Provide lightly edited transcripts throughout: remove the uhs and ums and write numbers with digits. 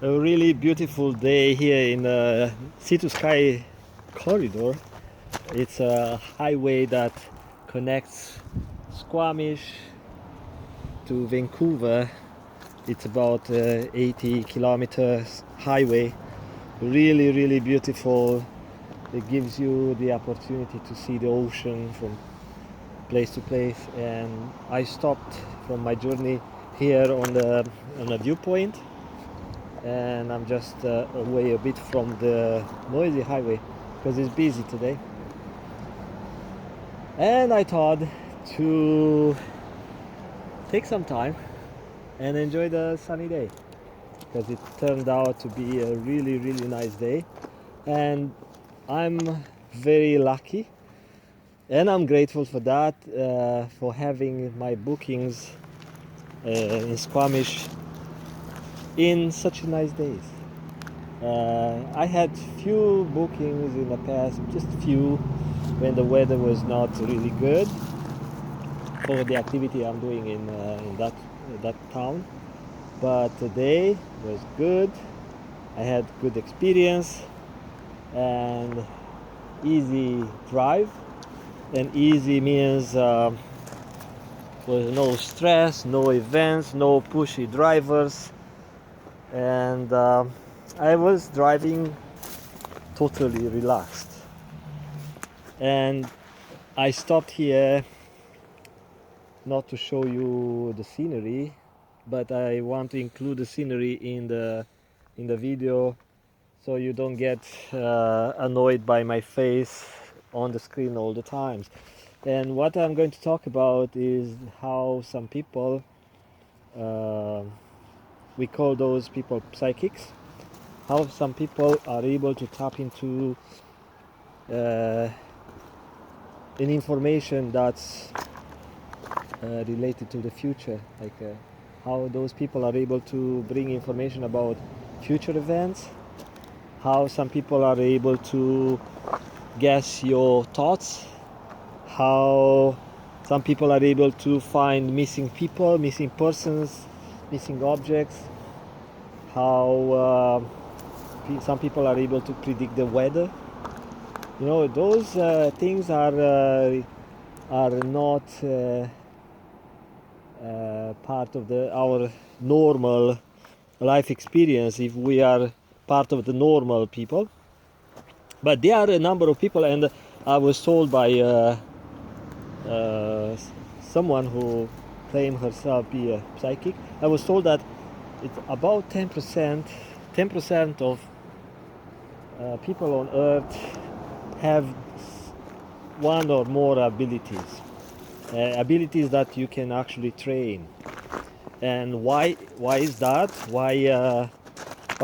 A really beautiful day here in the Sea to Sky corridor. It's a highway that connects Squamish to Vancouver. It's about 80 kilometers highway. Really beautiful. It gives you the opportunity to see the ocean from place to place. And I stopped from my journey here on a viewpoint, and I'm just away a bit from the noisy highway because it's busy today. And I thought to take some time and enjoy the sunny day because it turned out to be a really nice day, and I'm very lucky and I'm grateful for that, for having my bookings in Squamish in such nice days. I had few bookings in the past, just few, when the weather was not really good for the activity I'm doing in that town. But today was good. I had good experience and easy drive. And easy means with no stress, no events, no pushy drivers, and I was driving totally relaxed. And I stopped here not to show you the scenery, but I want to include the scenery in the video so you don't get annoyed by my face on the screen all the times. And what I'm going to talk about is how some people, we call those people psychics, how some people are able to tap into an information that's related to the future, like how those people are able to bring information about future events, how some people are able to guess your thoughts, how some people are able to find missing people, missing persons, missing objects, how some people are able to predict the weather. You know, those things are not part of our normal life experience if we are part of the normal people. But there are a number of people, and I was told by someone who claimed herself be a psychic. I was told that it's about 10% of people on Earth have one or more abilities, abilities that you can actually train. And why is that? Why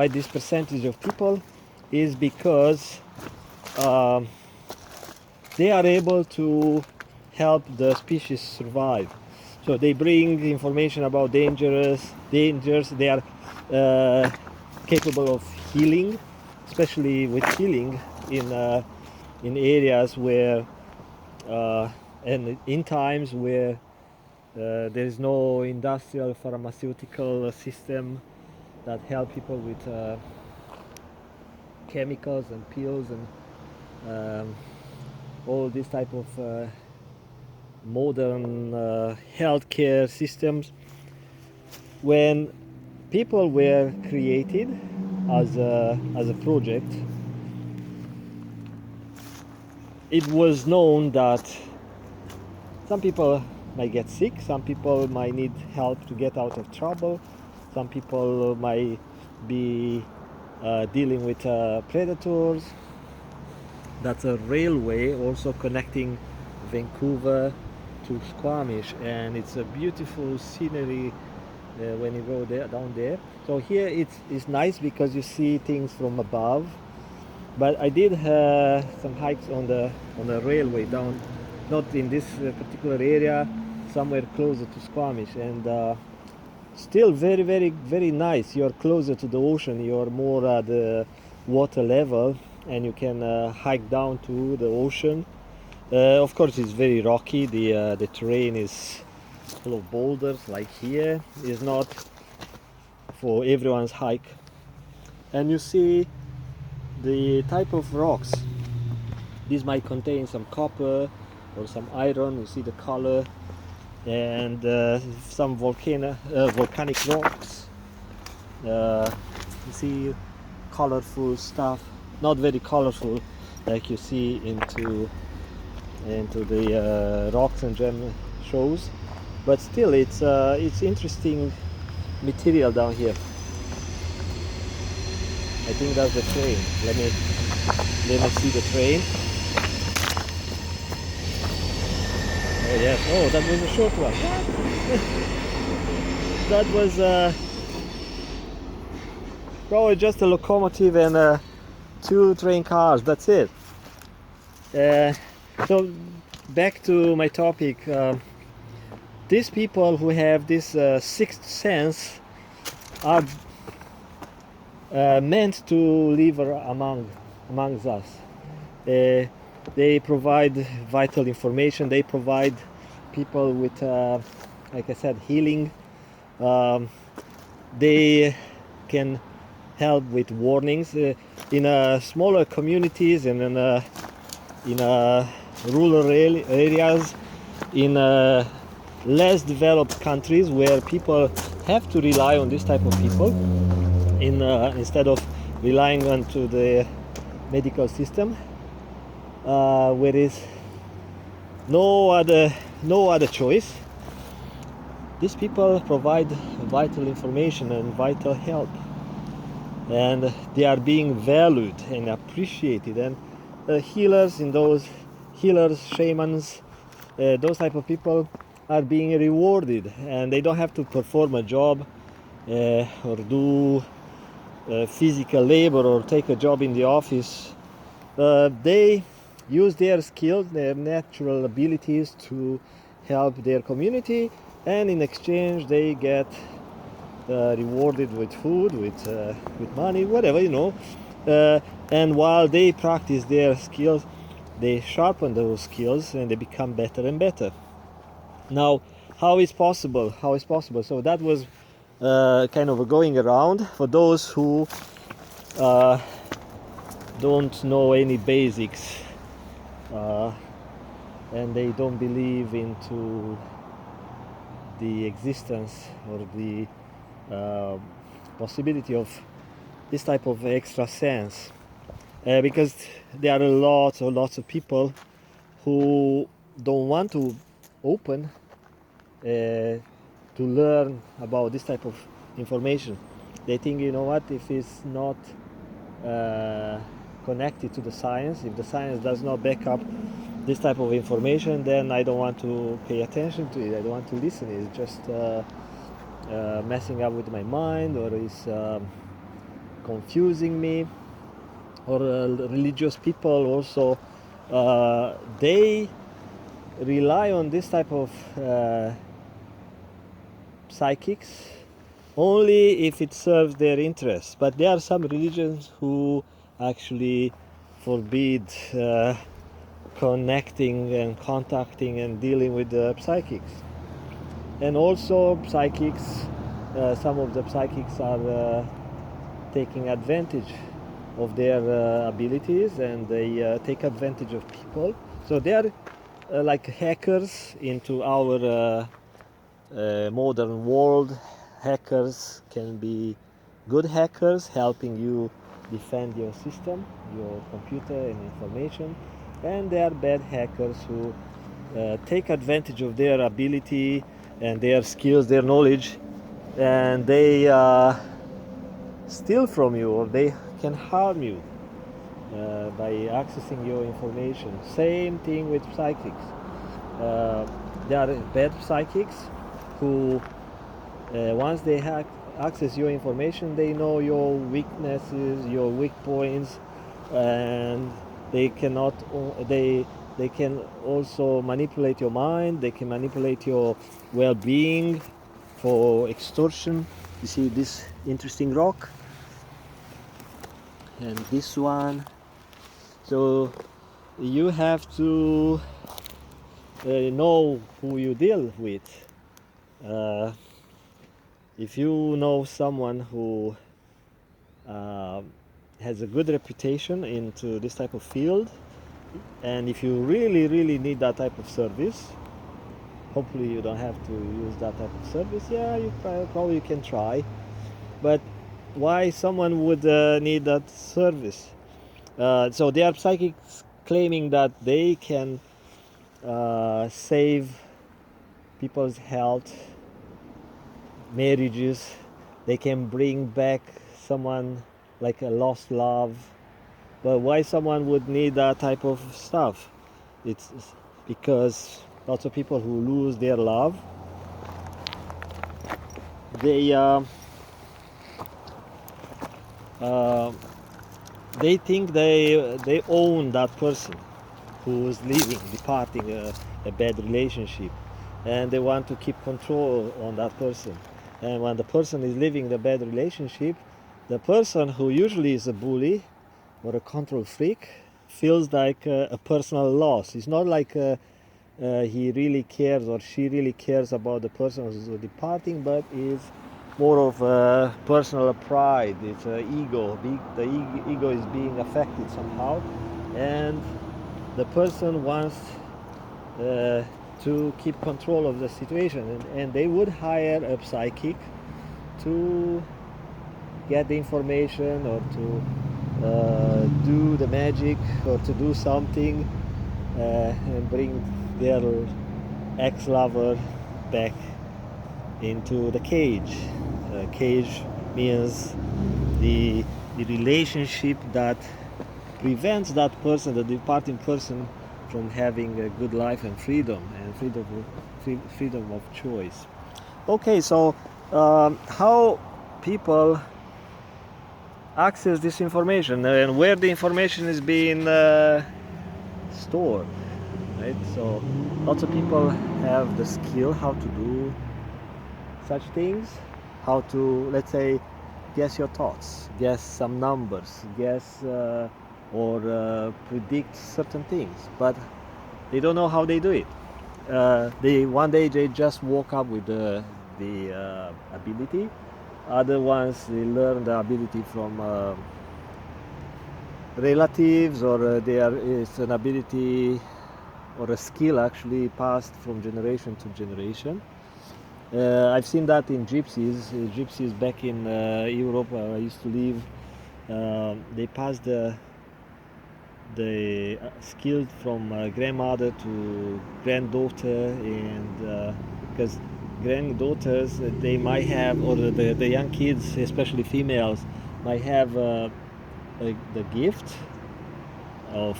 this percentage of people is because they are able to help the species survive. So they bring information about dangers. They are capable of healing, especially with healing in areas where and in times where there is no industrial pharmaceutical system that help people with chemicals and pills and all these type of modern healthcare systems. When people were created as a project, it was known that some people might get sick, some people might need help to get out of trouble, some people might be dealing with predators. That's a railway also connecting Vancouver to Squamish, and it's a beautiful scenery when you go down there. So here it's nice because you see things from above. But I did some hikes on the railway down, not in this particular area, somewhere closer to Squamish, and still very nice. You're closer to the ocean, you're more at the water level, and you can hike down to the ocean. Of course, it's very rocky. The terrain is full of boulders, like here. It's not for everyone's hike. and you see the type of rocks. These might contain some copper or some iron. You see the color, and some volcanic rocks. You see colorful stuff, not very colorful like you see into the rocks and gem shows, but still it's interesting material down here. I think that's the train. Let me see the train. Oh yes. Oh, that was a short one. That was probably just a locomotive and 2 train cars. That's it. So back to my topic. These people who have this sixth sense are meant to live amongst us. They provide vital information. They provide people with, like I said, healing. They can help with warnings in smaller communities and in rural areas, in less developed countries where people have to rely on this type of people instead of relying on to the medical system, where is no other choice. These people provide vital information and vital help, and they are being valued and appreciated, and healers, shamans, those type of people are being rewarded, and they don't have to perform a job or do physical labor or take a job in the office. They use their skills, their natural abilities to help their community, and in exchange they get rewarded with food, with money, whatever, and while they practice their skills, they sharpen those skills and they become better and better. Now, how is possible? So that was kind of a going around for those who don't know any basics and they don't believe into the existence or the possibility of this type of extra sense, because there are lots of people who don't want to open to learn about this type of information. They think, you know what, if it's not connected to the science, if the science does not back up this type of information, then I don't want to pay attention to it, I don't want to listen. It's just messing up with my mind, or it's confusing me. Or religious people also, they rely on this type of psychics only if it serves their interests. But there are some religions who actually forbid connecting and contacting and dealing with the psychics. And also psychics, some of the psychics are taking advantage of their abilities, and they take advantage of people. So they are like hackers into our modern world. Hackers can be good hackers, helping you defend your system, your computer and information, and there are bad hackers who take advantage of their ability and their skills, their knowledge, and they steal from you, or they can harm you by accessing your information. Same thing with psychics. There are bad psychics who once they access your information, they know your weaknesses, your weak points, and they cannot they can also manipulate your mind. They can manipulate your well-being for extortion. You see this interesting rock and this one. So you have to know who you deal with. If you know someone who um, has a good reputation into this type of field, and if you really really need that type of service, hopefully you don't have to use that type of service. Yeah, you probably can try, but why someone would need that service? So they are psychics claiming that they can save people's health, marriages. They can bring back someone like a lost love. But why someone would need that type of stuff? It's because lots of people who lose their love, they uh, they think they own that person who's leaving, departing a bad relationship, and they want to keep control on that person. And when the person is leaving the bad relationship, the person who usually is a bully or a control freak feels like a personal loss. It's not like he really cares or she really cares about the person who's departing, but is more of a personal pride. It's ego. The ego is being affected somehow, and the person wants uh, to keep control of the situation, and they would hire a psychic to get the information or to do the magic or to do something and bring their ex-lover back into the cage. Cage means the relationship that prevents that person, the departing person, from having a good life and freedom freedom of choice. Okay, so how people access this information and where the information is being stored, right? So lots of people have the skill how to do such things, how to, let's say, guess your thoughts, guess some numbers, guess or predict certain things, but they don't know how they do it. They one day they just woke up with the ability. Other ones they learn the ability from relatives, or it's an ability or a skill actually passed from generation to generation. I've seen that in gypsies. Gypsies back in Europe where I used to live, they passed the skill from grandmother to granddaughter, and because granddaughters they might have, or the young kids, especially females, might have the gift of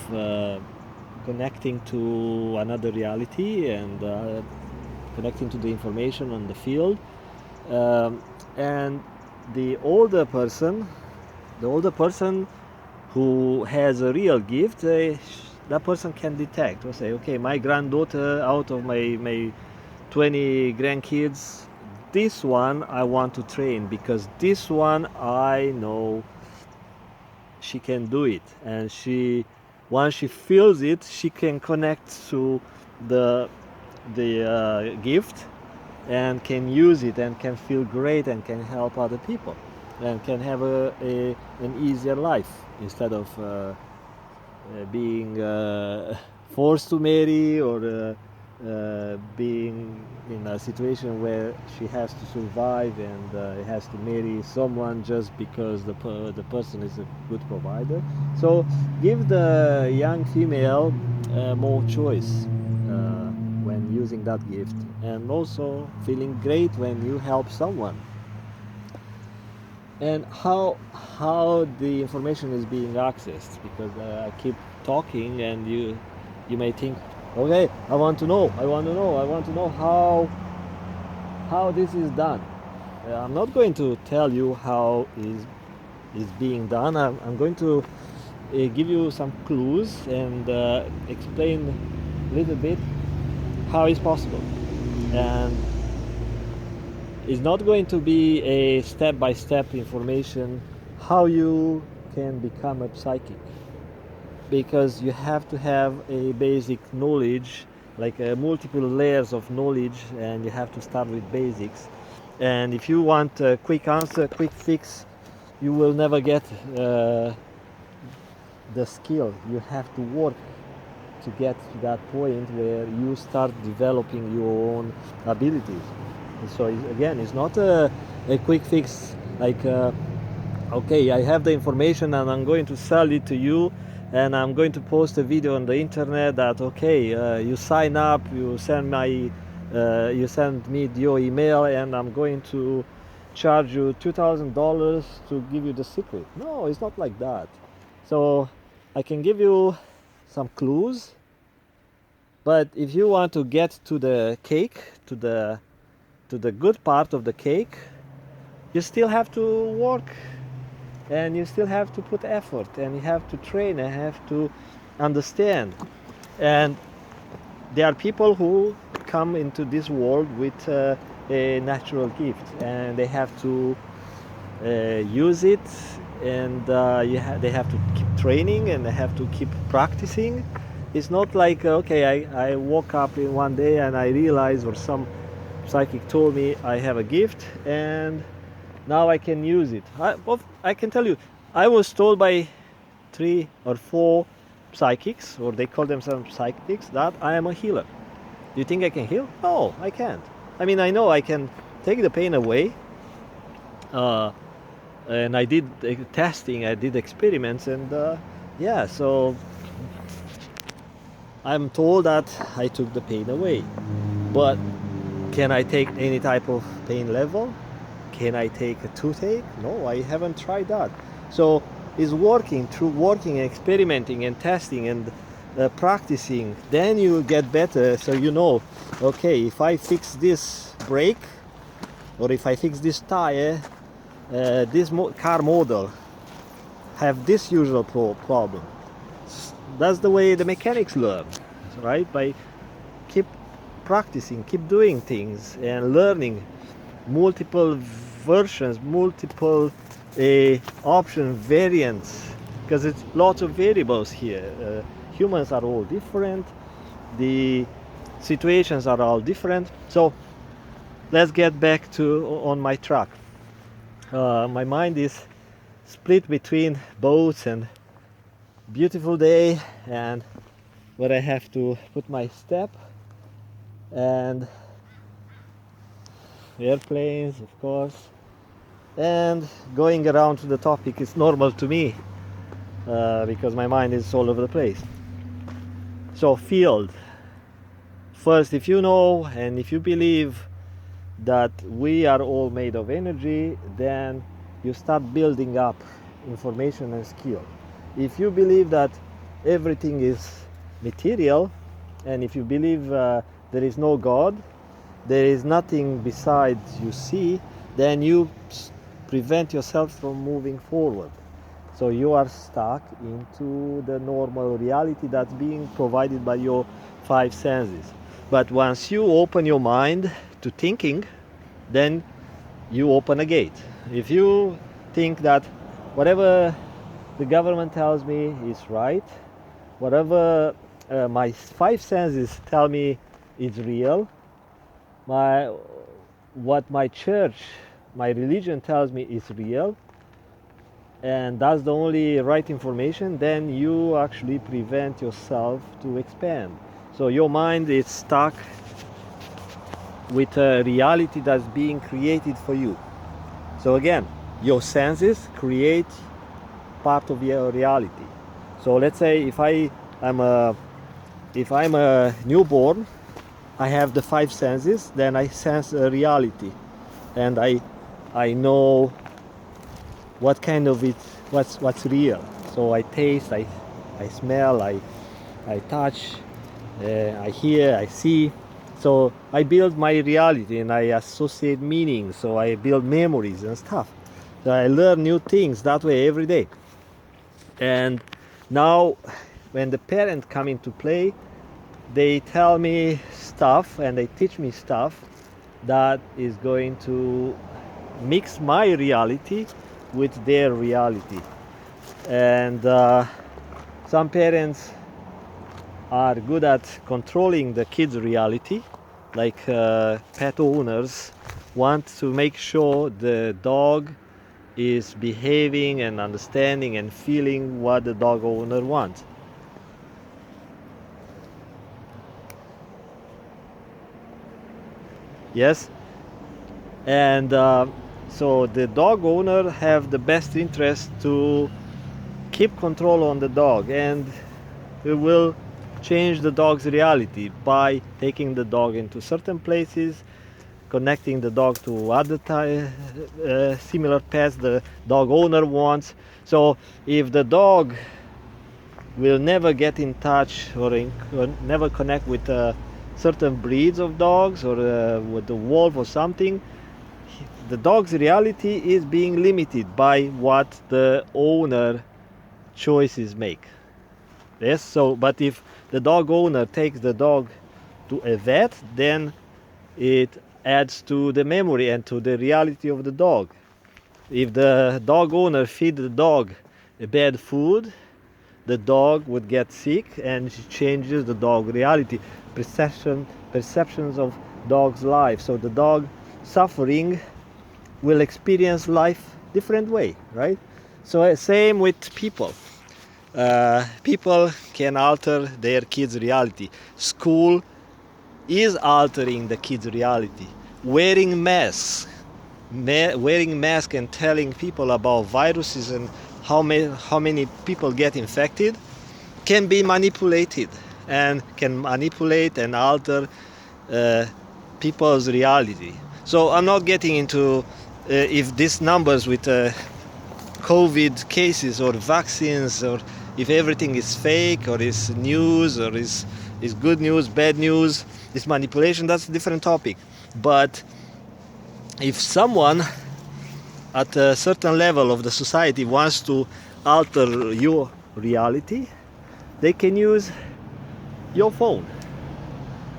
connecting to another reality and connecting to the information on the field, and the older person who has a real gift, that person can detect or say, okay, my granddaughter, out of my 20 grandkids, this one I want to train because this one I know she can do it, and once she feels it, she can connect to the gift and can use it and can feel great and can help other people and can have an easier life instead of being forced to marry, or being in a situation where she has to survive and has to marry someone just because the person is a good provider. So give the young female more choice when using that gift, and also feeling great when you help someone. And how the information is being accessed, because I keep talking and you may think, okay, I want to know how this is done. I'm not going to tell you how is being done. I'm going to give you some clues and explain a little bit how it's possible. And it's not going to be a step-by-step information how you can become a psychic, because you have to have a basic knowledge, like multiple layers of knowledge, and you have to start with basics. And if you want a quick answer, quick fix, you will never get the skill. You have to work to get to that point where you start developing your own abilities. And so again, it's not a quick fix like okay, I have the information and I'm going to sell it to you, and I'm going to post a video on the internet that okay, you sign up, you send me your email, and I'm going to charge you $2,000 to give you the secret. No, it's not like that. So I can give you some clues, but if you want to get to the cake, to the good part of the cake, you still have to work, and you still have to put effort, and you have to train and have to understand. And there are people who come into this world with a natural gift, and they have to use it, and they have to keep training, and they have to keep practicing. It's not like okay, I woke up in one day and I realized, or some psychic told me I have a gift and now I can use it. I can tell you, I was told by 3 or 4 psychics, or they call themselves psychics, that I am a healer. Do you think I can heal? No, I can't. I mean, I know I can take the pain away, and I did testing, I did experiments, and yeah, so I'm told that I took the pain away. But can I take any type of pain level? Can I take a toothache? No, I haven't tried that. So it's working, through working, experimenting and testing and practicing, then you get better. So you know, okay, if I fix this brake, or if I fix this tire, this car model have this usual problem. That's the way the mechanics learn, right? By keep practicing, keep doing things and learning multiple versions, multiple option variants, because it's lots of variables here. Humans are all different, the situations are all different. So let's get back to on my track. My mind is split between boats and beautiful day, and where I have to put my step, and airplanes, of course, and going around to the topic is normal to me, because my mind is all over the place. So field first, if you know and if you believe that we are all made of energy, then you start building up information and skill. If you believe that everything is material, and if you believe there is no God, there is nothing besides you see, then you prevent yourself from moving forward. So you are stuck into the normal reality that's being provided by your 5 senses. But once you open your mind to thinking, then you open a gate. If you think that whatever the government tells me is right, whatever my 5 senses tell me is real, what my church, my religion tells me is real, and that's the only right information, then you actually prevent yourself to expand. So your mind is stuck with a reality that's being created for you. So again, your senses create part of your reality. So let's say if I'm a newborn, I have the 5 senses, then I sense a reality, and I know what kind of it, what's real. So I taste, I smell, I touch, I hear, I see. So I build my reality and I associate meanings. So I build memories and stuff. So I learn new things that way every day. And now when the parents come into play, they tell me stuff and they teach me stuff that is going to mix my reality with their reality. And some parents are good at controlling the kids' reality, like pet owners want to make sure the dog is behaving and understanding and feeling what the dog owner wants. Yes, and so the dog owner have the best interest to keep control on the dog, and it will change the dog's reality by taking the dog into certain places, connecting the dog to other similar pets the dog owner wants. So if the dog will never get in touch or never connect with certain breeds of dogs, or with the wolf or something, the dog's reality is being limited by what the owner choices make. Yes, so but if the dog owner takes the dog to a vet, then it adds to the memory and to the reality of the dog. If the dog owner feed the dog a bad food, the dog would get sick, and it changes the dog reality, perceptions of dog's life. So the dog suffering will experience life different way, right? So same with people. People can alter their kids' reality. School is altering the kids' reality. Wearing masks, and telling people about viruses and how many people get infected can be manipulated, and can manipulate and alter people's reality. So I'm not getting into if these numbers with COVID cases or vaccines, or if everything is fake or is news or is good news, bad news, is manipulation. That's a different topic. But if someone at a certain level of the society wants to alter your reality, they can use your phone.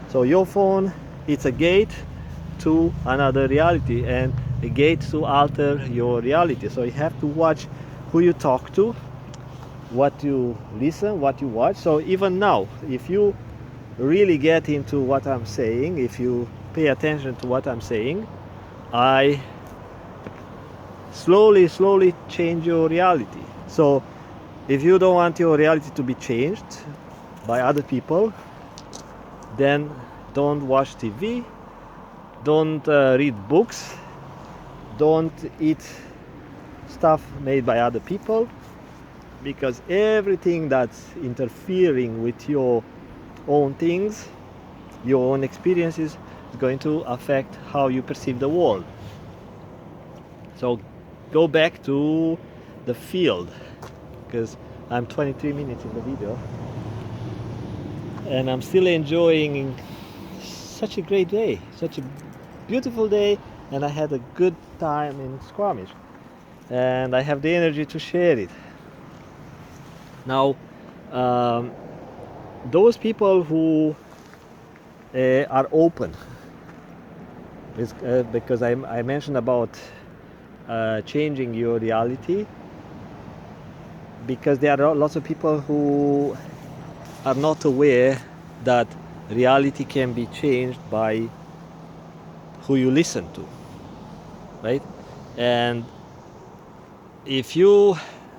So your phone, it's a gate to another reality, and a gate to alter your reality. So you have to watch who you talk to, what you listen, what you watch. So even now, if you really get into what I'm saying, if you pay attention to what I'm saying, I slowly change your reality. So if you don't want your reality to be changed by other people, then don't watch TV, don't read books, don't eat stuff made by other people, because everything that's interfering with your own things, your own experiences, is going to affect how you perceive the world. So go back to the field, because I'm 23 minutes in the video and I'm still enjoying such a great day, such a beautiful day, and I had a good time in Squamish, and I have the energy to share it. Now, those people who are open, because I mentioned about changing your reality, because there are lots of people who are not aware that reality can be changed by who you listen to, right? And if you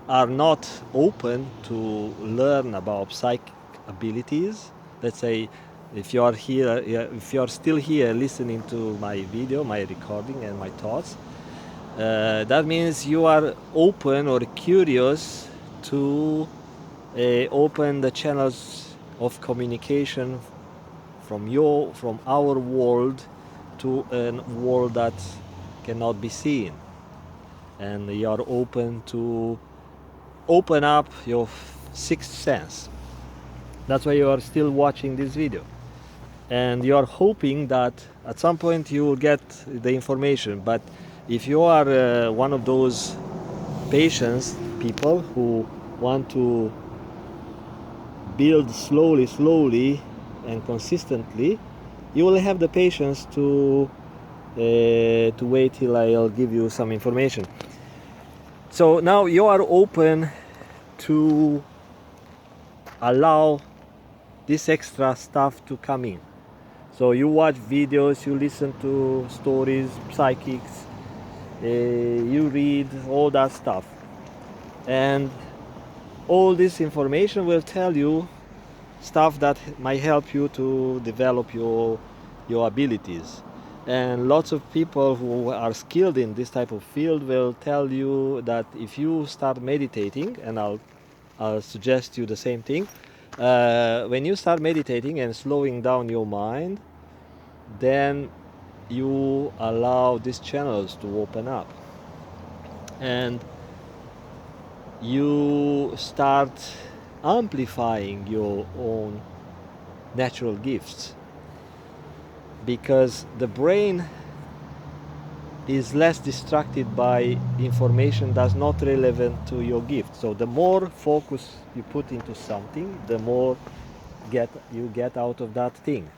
are not open to learn about psychic abilities, let's say if you are here, if you are still here listening to my video, my recording and my thoughts, that means you are open or curious to open the channels of communication from our world to a world that cannot be seen, and you are open to open up your sixth sense. That's why you are still watching this video, and you are hoping that at some point you will get the information. But if you are one of those patients, people who want to build slowly and consistently, you will have the patience to wait till I'll give you some information. So now you are open to allow this extra stuff to come in. So you watch videos, you listen to stories, psychics, you read all that stuff, and all this information will tell you stuff that might help you to develop your abilities. And lots of people who are skilled in this type of field will tell you that if you start meditating, and I'll suggest you the same thing, when you start meditating and slowing down your mind, then you allow these channels to open up, and you start amplifying your own natural gifts, because the brain is less distracted by information that's not relevant to your gift. So the more focus you put into something, the more you get out of that thing.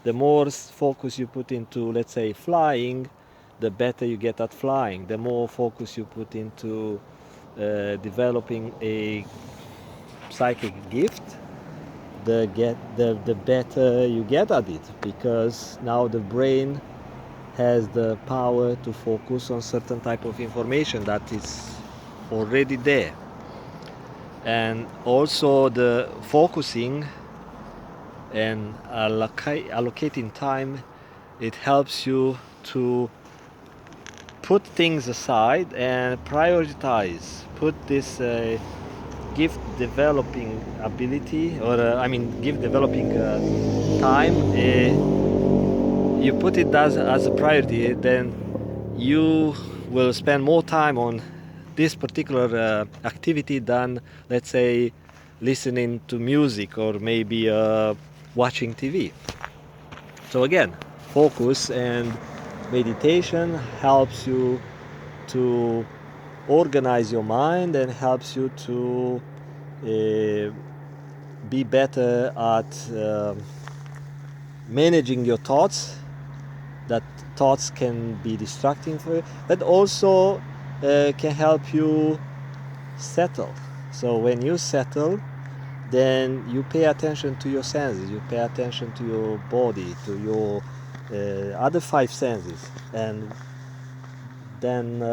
The more focus you put into, let's say, flying, the better you get at flying. The more focus you put into developing a psychic gift, the better you get at it, because now the brain has the power to focus on certain type of information that is already there. And also the focusing and allocating time, it helps you to put things aside and prioritize, put this gift developing ability, or gift developing time, you put it as a priority, then you will spend more time on this particular activity than, let's say, listening to music or maybe watching TV. So again, focus and meditation helps you to organize your mind and helps you to be better at managing your thoughts. That thoughts can be distracting for you, but also can help you settle. So when you settle, then you pay attention to your senses, you pay attention to your body, to your other five senses. And then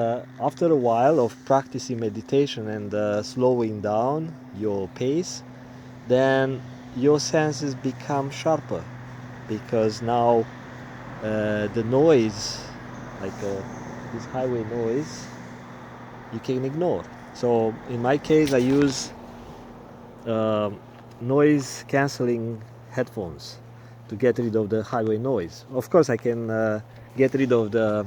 after a while of practicing meditation and slowing down your pace, then your senses become sharper, because now the noise, like this highway noise, you can ignore. So in my case, I use noise cancelling headphones to get rid of the highway noise. Of course, I can get rid of the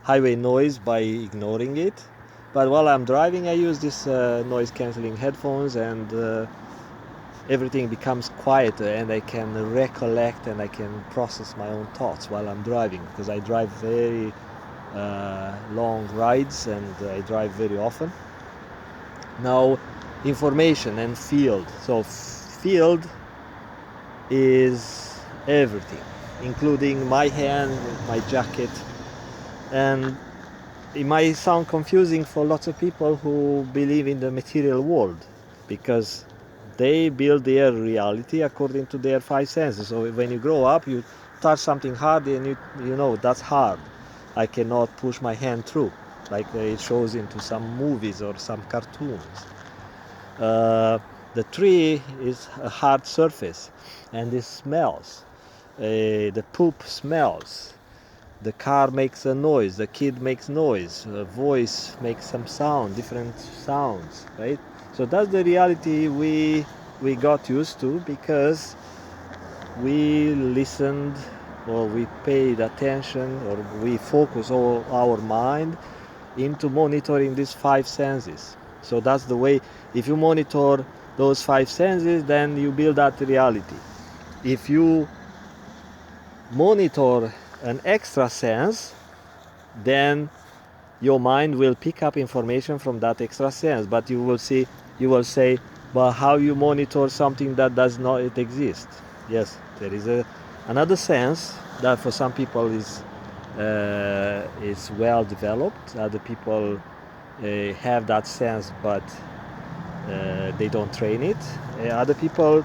highway noise by ignoring it, but while I'm driving, I use this noise cancelling headphones, and everything becomes quieter, and I can recollect and I can process my own thoughts while I'm driving, because I drive very long rides and I drive very often. Now, information and field. So field is everything, including my hand, my jacket. And it might sound confusing for lots of people who believe in the material world, because they build their reality according to their five senses. So when you grow up, you touch something hard and you know that's hard. I cannot push my hand through, like it shows into some movies or some cartoons. The tree is a hard surface, and it smells. The poop smells. The car makes a noise. The kid makes noise. A voice makes some sound, different sounds, right? So that's the reality we got used to, because we listened, or we paid attention, or we focus all our mind into monitoring these five senses. So that's the way. If you monitor those five senses, then you build that reality. If you monitor an extra sense, then your mind will pick up information from that extra sense, but you will say, well, how you monitor something that does not exist? Yes, there is another sense that for some people is well developed. Other people have that sense, but they don't train it. Other people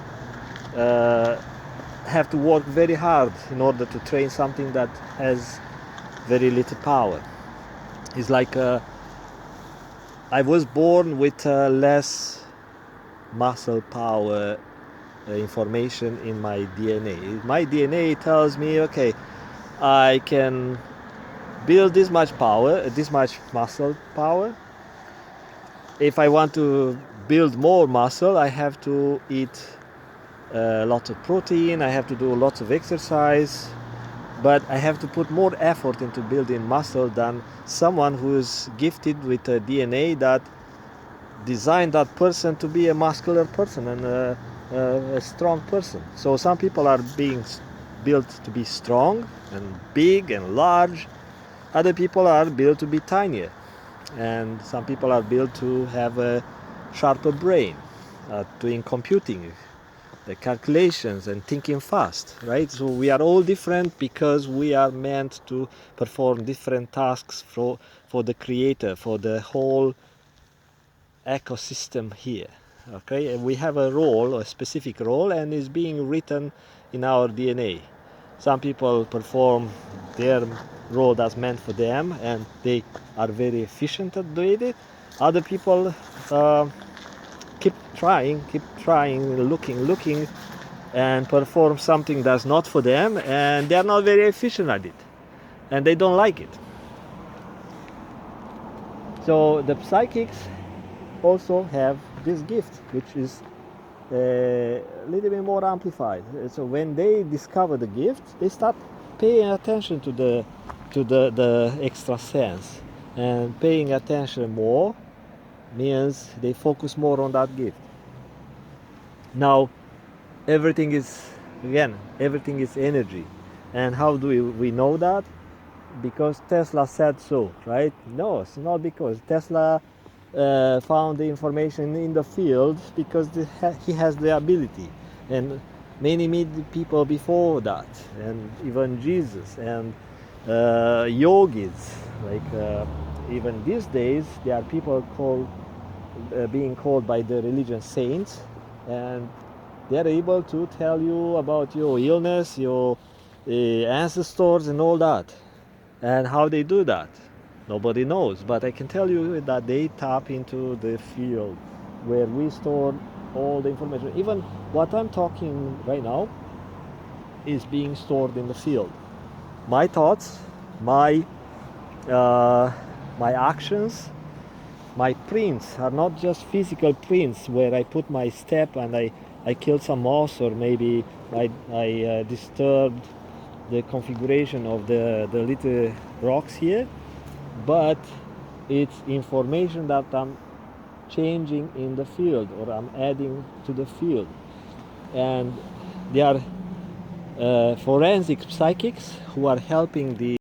have to work very hard in order to train something that has very little power. It's like I was born with less muscle power information in my DNA. My DNA tells me, okay, I can build this much power, this much muscle power. If I want to build more muscle, I have to eat lots of protein, I have to do lots of exercise, but I have to put more effort into building muscle than someone who is gifted with a DNA that designed that person to be a muscular person and a strong person. So some people are being built to be strong and big and large. Other people are built to be tinier. And some people are built to have a sharper brain, doing computing, the calculations and thinking fast, right? So we are all different because we are meant to perform different tasks for the creator, for the whole ecosystem here. Okay, and we have a role, a specific role, and it's being written in our DNA. Some people perform their role that's meant for them and they are very efficient at doing it. Other people keep trying, looking and perform something that's not for them, and they're not very efficient at it and they don't like it. So the psychics also have this gift, which is a little bit more amplified. So when they discover the gift, they start paying attention to the extra sense, and paying attention more means they focus more on that gift. Now everything is, again, everything is energy. And how do we know that? Because Tesla said so, right? No, it's not because Tesla found the information in the field, because he has the ability, and many people before that, and even Jesus and yogis, like even these days there are people called being called by the religion saints, and they are able to tell you about your illness, your ancestors and all that. And how they do that, nobody knows, but I can tell you that they tap into the field where we store all the information. Even what I'm talking right now is being stored in the field. My thoughts, my my actions, my prints are not just physical prints where I put my step and I killed some mouse, or maybe I disturbed the configuration of the little rocks here, but it's information that I'm changing in the field, or I'm adding to the field. And they are forensic psychics who are helping the